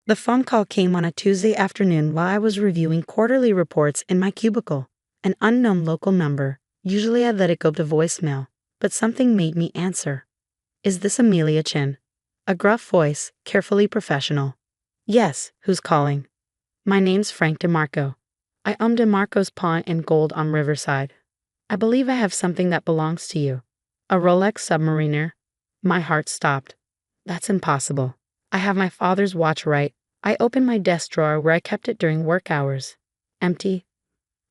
The phone call came on a Tuesday afternoon while I was reviewing quarterly reports in my cubicle. An unknown local number. Usually I'd let it go to voicemail, but something made me answer. Is this Amelia Chen? A gruff voice, carefully professional. Yes, who's calling? My name's Frank DeMarco. I own DeMarco's Pawn and Gold on Riverside. I believe I have something that belongs to you. A Rolex Submariner. My heart stopped. That's impossible. I have my father's watch right. I opened my desk drawer where I kept it during work hours. Empty.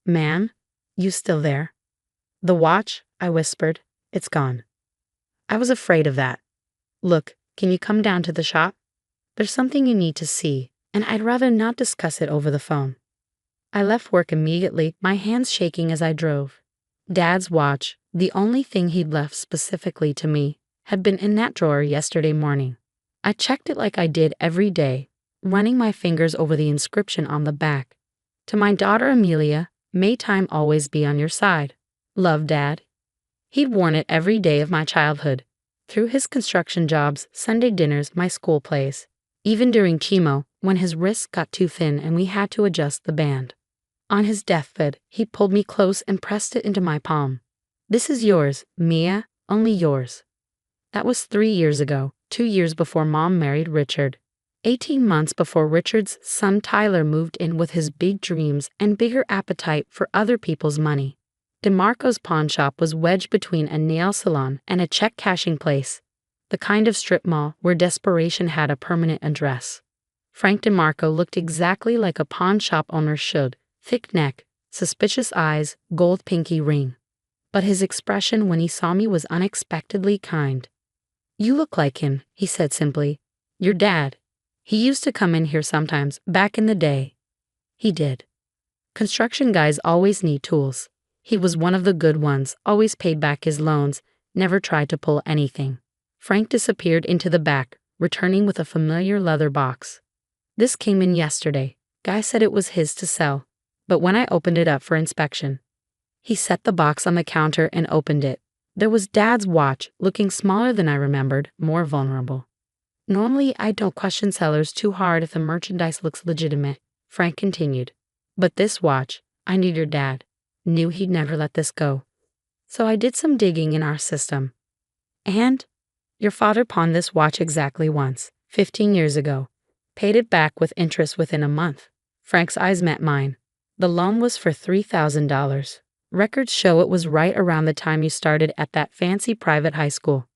Ma'am? You still there? The watch, I whispered. It's gone. I was afraid of that. Look, can you come down to the shop? There's something you need to see, and I'd rather not discuss it over the phone. I left work immediately, my hands shaking as I drove. Dad's watch, the only thing he'd left specifically to me, had been in that drawer yesterday morning. I checked it like I did every day, running my fingers over the inscription on the back. To my daughter Amelia, may time always be on your side. Love, Dad. He'd worn it every day of my childhood. Through his construction jobs, Sunday dinners, my school plays. Even during chemo, when his wrists got too thin and we had to adjust the band. On his deathbed, he pulled me close and pressed it into my palm. This is yours, Mia, only yours. That was 3 years ago, 2 years before Mom married Richard. 18 months before Richard's son Tyler moved in with his big dreams and bigger appetite for other people's money. DeMarco's pawn shop was wedged between a nail salon and a check-cashing place, the kind of strip mall where desperation had a permanent address. Frank DeMarco looked exactly like a pawn shop owner should, thick neck, suspicious eyes, gold pinky ring. But his expression when he saw me was unexpectedly kind. You look like him, he said simply. Your dad. He used to come in here sometimes, back in the day. He did. Construction guys always need tools. He was one of the good ones, always paid back his loans, never tried to pull anything. Frank disappeared into the back, returning with a familiar leather box. This came in yesterday. Guy said it was his to sell, but when I opened it up for inspection, he set the box on the counter and opened it. There was Dad's watch, looking smaller than I remembered, more vulnerable. Normally, I don't question sellers too hard if the merchandise looks legitimate, Frank continued. But this watch, I knew your dad. Knew he'd never let this go. So I did some digging in our system. And your father pawned this watch exactly once, 15 years ago. Paid it back with interest within a month. Frank's eyes met mine. The loan was for $3,000. Records show it was right around the time you started at that fancy private high school.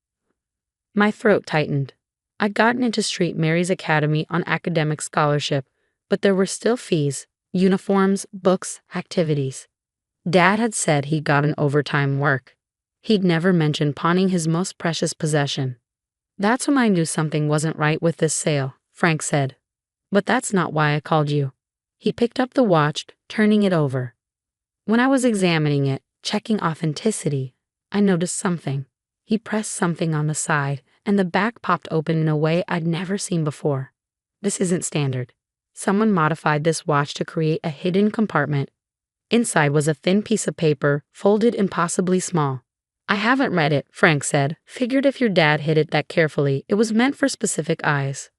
My throat tightened. I'd gotten into St. Mary's Academy on academic scholarship, but there were still fees, uniforms, books, activities. Dad had said he'd gotten overtime work. He'd never mentioned pawning his most precious possession. That's when I knew something wasn't right with this sale, Frank said. But that's not why I called you. He picked up the watch, turning it over. When I was examining it, checking authenticity, I noticed something. He pressed something on the side, and the back popped open in a way I'd never seen before. This isn't standard. Someone modified this watch to create a hidden compartment. Inside was a thin piece of paper, folded impossibly small. I haven't read it, Frank said. Figured if your dad hid it that carefully, it was meant for specific eyes.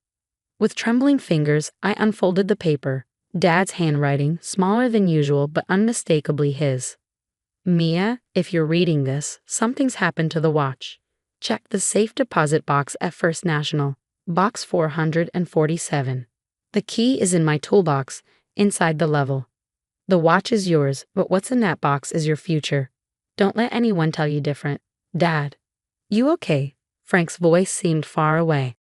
With trembling fingers, I unfolded the paper. Dad's handwriting, smaller than usual but unmistakably his. Mia, if you're reading this, something's happened to the watch. Check the safe deposit box at First National, box 447. The key is in my toolbox, inside the level. The watch is yours, but what's in that box is your future. Don't let anyone tell you different. Dad. You okay? Frank's voice seemed far away.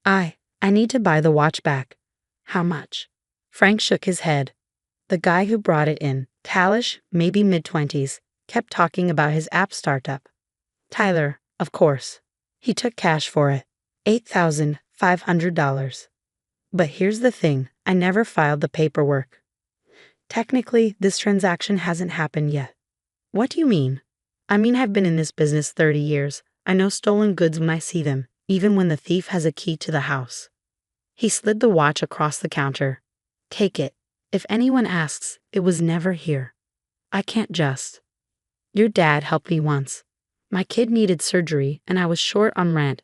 I need to buy the watch back. How much? Frank shook his head. The guy who brought it in, Talish, maybe mid-20s, kept talking about his app startup. Tyler, of course. He took cash for it. $8,500. But here's the thing, I never filed the paperwork. Technically, this transaction hasn't happened yet. What do you mean? I mean, I've been in this business 30 years. I know stolen goods when I see them, even when the thief has a key to the house. He slid the watch across the counter. Take it. If anyone asks, it was never here. I can't just. Your dad helped me once. My kid needed surgery and I was short on rent.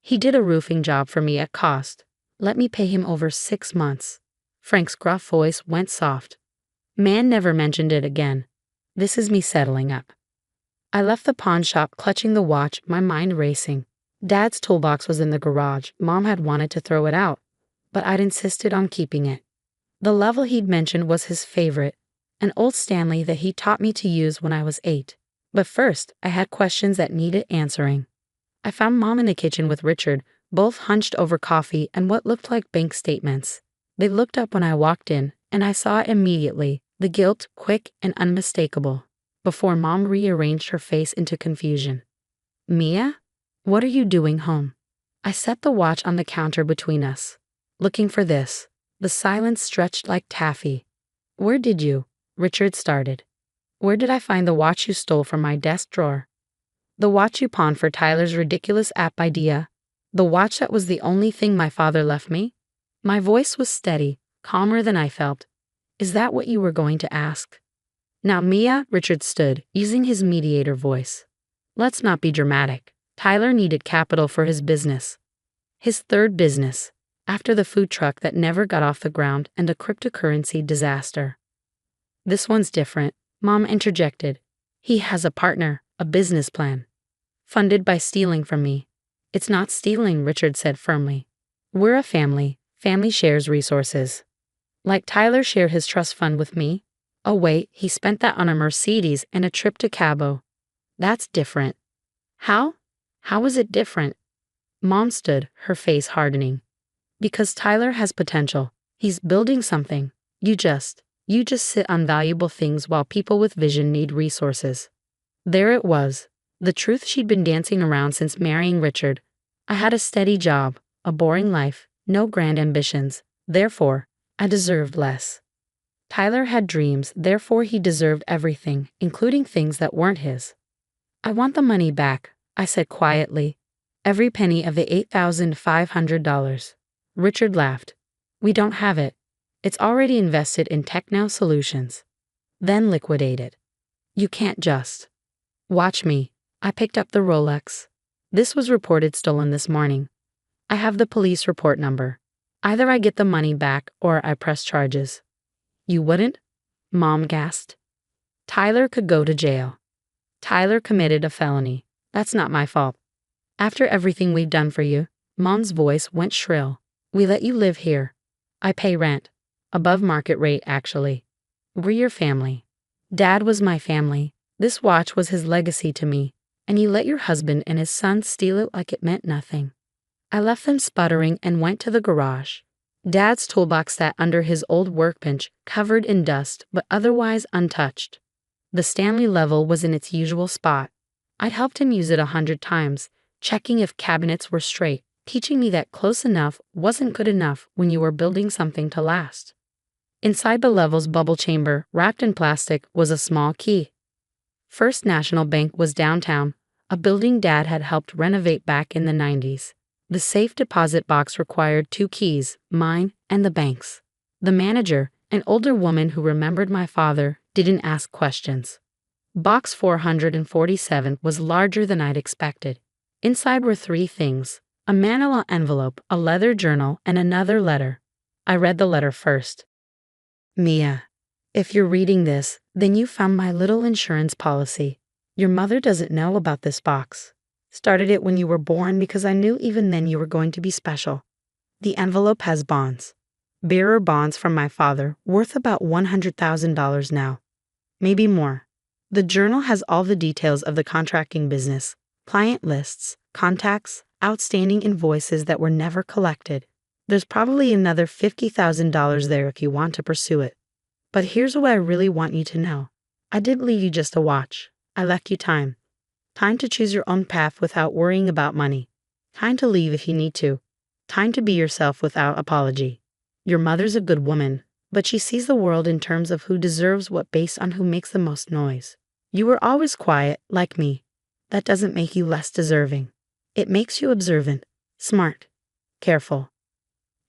He did a roofing job for me at cost. Let me pay him over 6 months. Frank's gruff voice went soft. Man never mentioned it again. This is me settling up. I left the pawn shop clutching the watch, my mind racing. Dad's toolbox was in the garage. Mom had wanted to throw it out, but I'd insisted on keeping it. The level he'd mentioned was his favorite, an old Stanley that he taught me to use when I was 8. But first, I had questions that needed answering. I found Mom in the kitchen with Richard, both hunched over coffee and what looked like bank statements. They looked up when I walked in, and I saw immediately, the guilt quick and unmistakable, before Mom rearranged her face into confusion. Mia? What are you doing home? I set the watch on the counter between us. Looking for this. The silence stretched like taffy. Where did you? Richard started. Where did I find the watch you stole from my desk drawer? The watch you pawned for Tyler's ridiculous app idea? The watch that was the only thing my father left me? My voice was steady, calmer than I felt. Is that what you were going to ask? Now, Mia, Richard stood, using his mediator voice. Let's not be dramatic. Tyler needed capital for his business. His third business, after the food truck that never got off the ground and a cryptocurrency disaster. This one's different, Mom interjected. He has a partner, a business plan. Funded by stealing from me. It's not stealing, Richard said firmly. We're a family. Family shares resources. Like Tyler shared his trust fund with me. Oh wait, he spent that on a Mercedes and a trip to Cabo. That's different. How? How is it different? Mom stood, her face hardening. Because Tyler has potential. He's building something. You just sit on valuable things while people with vision need resources. There it was. The truth she'd been dancing around since marrying Richard. I had a steady job, a boring life, no grand ambitions. Therefore, I deserved less. Tyler had dreams, therefore he deserved everything, including things that weren't his. I want the money back, I said quietly. Every penny of the $8,500. Richard laughed. We don't have it. It's already invested in Techno Solutions. Then liquidated. You can't just. Watch me. I picked up the Rolex. This was reported stolen this morning. I have the police report number. Either I get the money back or I press charges. You wouldn't? Mom gasped. Tyler could go to jail. Tyler committed a felony. That's not my fault. After everything we've done for you, Mom's voice went shrill. We let you live here. I pay rent. Above market rate, actually. We're your family. Dad was my family. This watch was his legacy to me, and you let your husband and his son steal it like it meant nothing. I left them sputtering and went to the garage. Dad's toolbox sat under his old workbench, covered in dust but otherwise untouched. The Stanley level was in its usual spot. I'd helped him use it 100 times, checking if cabinets were straight, teaching me that close enough wasn't good enough when you were building something to last. Inside the level's bubble chamber, wrapped in plastic, was a small key. First National Bank was downtown, a building Dad had helped renovate back in the 90s. The safe deposit box required 2 keys, mine and the bank's. The manager, an older woman who remembered my father, didn't ask questions. Box 447 was larger than I'd expected. Inside were 3 things: a manila envelope, a leather journal, and another letter. I read the letter first. Mia, if you're reading this, then you found my little insurance policy. Your mother doesn't know about this box. Started it when you were born because I knew even then you were going to be special. The envelope has bonds. Bearer bonds from my father, worth about $100,000 now. Maybe more. The journal has all the details of the contracting business, client lists, contacts, outstanding invoices that were never collected. There's probably another $50,000 there if you want to pursue it. But here's what I really want you to know. I didn't leave you just a watch. I left you time. Time to choose your own path without worrying about money. Time to leave if you need to. Time to be yourself without apology. Your mother's a good woman, but she sees the world in terms of who deserves what based on who makes the most noise. You were always quiet, like me. That doesn't make you less deserving. It makes you observant, smart, careful.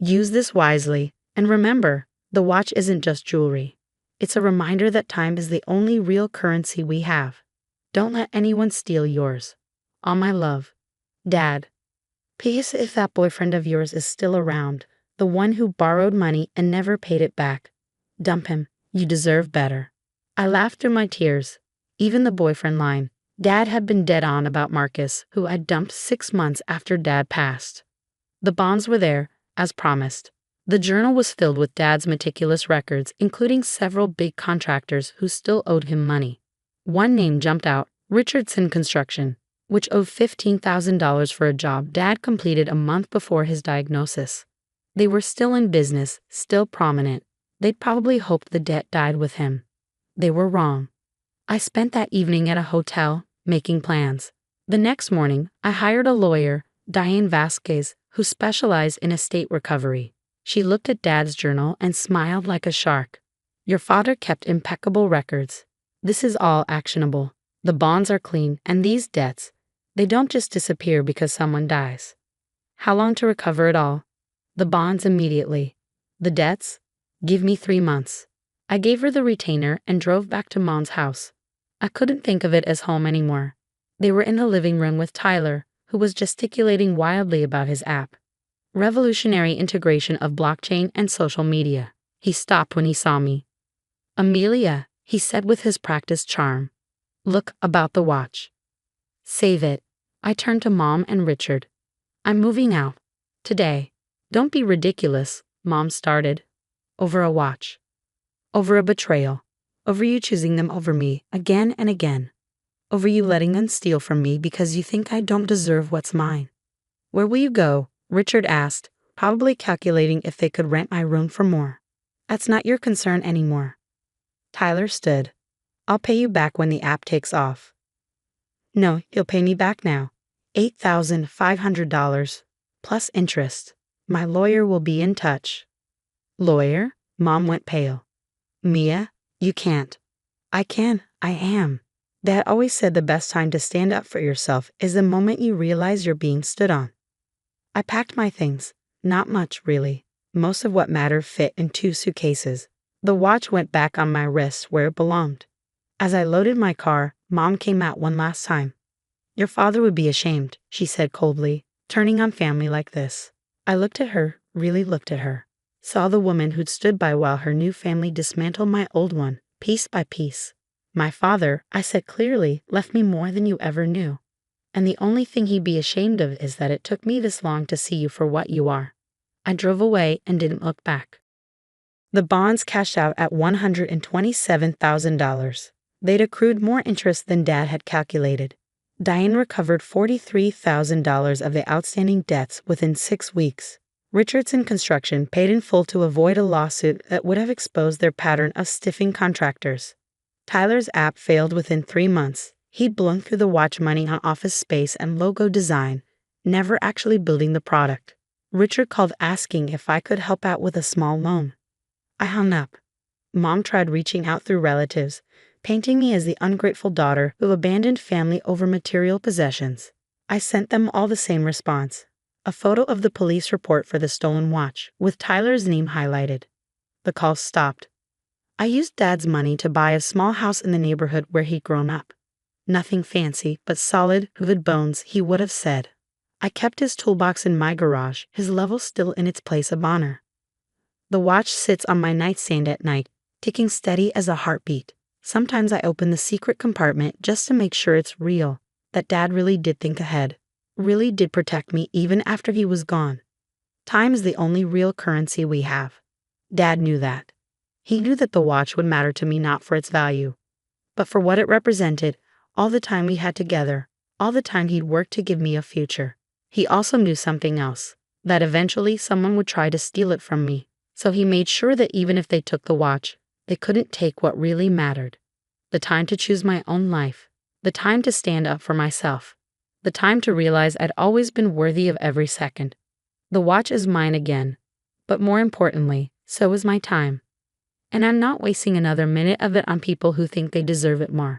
Use this wisely, and remember, the watch isn't just jewelry. It's a reminder that time is the only real currency we have. Don't let anyone steal yours. All my love. Dad. P.S. If that boyfriend of yours is still around, The one who borrowed money and never paid it back. Dump him. You deserve better. I laughed through my tears. Even the boyfriend line. Dad had been dead on about Marcus, who I'd dumped 6 months after Dad passed. The bonds were there, as promised. The journal was filled with Dad's meticulous records, including several big contractors who still owed him money. One name jumped out, Richardson Construction, which owed $15,000 for a job Dad completed a month before his diagnosis. They were still in business, still prominent. They'd probably hoped the debt died with him. They were wrong. I spent that evening at a hotel, making plans. The next morning, I hired a lawyer, Diane Vasquez, who specialized in estate recovery. She looked at Dad's journal and smiled like a shark. Your father kept impeccable records. This is all actionable. The bonds are clean, and these debts, they don't just disappear because someone dies. How long to recover it all? The bonds immediately. The debts? Give me 3 months. I gave her the retainer and drove back to Mom's house. I couldn't think of it as home anymore. They were in the living room with Tyler, who was gesticulating wildly about his app. Revolutionary integration of blockchain and social media. He stopped when he saw me. Amelia, he said with his practiced charm. Look about the watch. Save it. I turned to Mom and Richard. I'm moving out. Today. Don't be ridiculous, Mom started. Over a watch. Over a betrayal. Over you choosing them over me again and again. Over you letting them steal from me because you think I don't deserve what's mine. Where will you go? Richard asked, probably calculating if they could rent my room for more. That's not your concern anymore. Tyler stood. I'll pay you back when the app takes off. No, you'll pay me back now. $8,500, plus interest. My lawyer will be in touch. Lawyer? Mom went pale. Mia, you can't. I can. I am. Dad always said the best time to stand up for yourself is the moment you realize you're being stood on. I packed my things. Not much, really. Most of what mattered fit in 2 suitcases. The watch went back on my wrist where it belonged. As I loaded my car, Mom came out one last time. Your father would be ashamed, she said coldly, turning on family like this. I looked at her, really looked at her. Saw the woman who'd stood by while her new family dismantled my old one, piece by piece. My father, I said clearly, left me more than you ever knew. And the only thing he'd be ashamed of is that it took me this long to see you for what you are. I drove away and didn't look back. The bonds cashed out at $127,000. They'd accrued more interest than Dad had calculated. Diane recovered $43,000 of the outstanding debts within 6 weeks. Richardson Construction paid in full to avoid a lawsuit that would have exposed their pattern of stiffing contractors. Tyler's app failed within 3 months. He'd blown through the watch money on office space and logo design, never actually building the product. Richard called asking if I could help out with a small loan. I hung up. Mom tried reaching out through relatives, painting me as the ungrateful daughter who abandoned family over material possessions. I sent them all the same response. A photo of the police report for the stolen watch, with Tyler's name highlighted. The call stopped. I used Dad's money to buy a small house in the neighborhood where he'd grown up. Nothing fancy, but solid, vivid bones, he would have said. I kept his toolbox in my garage, his level still in its place of honor. The watch sits on my nightstand at night, ticking steady as a heartbeat. Sometimes I open the secret compartment just to make sure it's real, that Dad really did think ahead, really did protect me even after he was gone. Time is the only real currency we have. Dad knew that. He knew that the watch would matter to me not for its value, but for what it represented, all the time we had together, all the time he'd worked to give me a future. He also knew something else, that eventually someone would try to steal it from me, so he made sure that even if they took the watch, they couldn't take what really mattered. The time to choose my own life, the time to stand up for myself, the time to realize I'd always been worthy of every second. The watch is mine again, but more importantly, so is my time. And I'm not wasting another minute of it on people who think they deserve it more.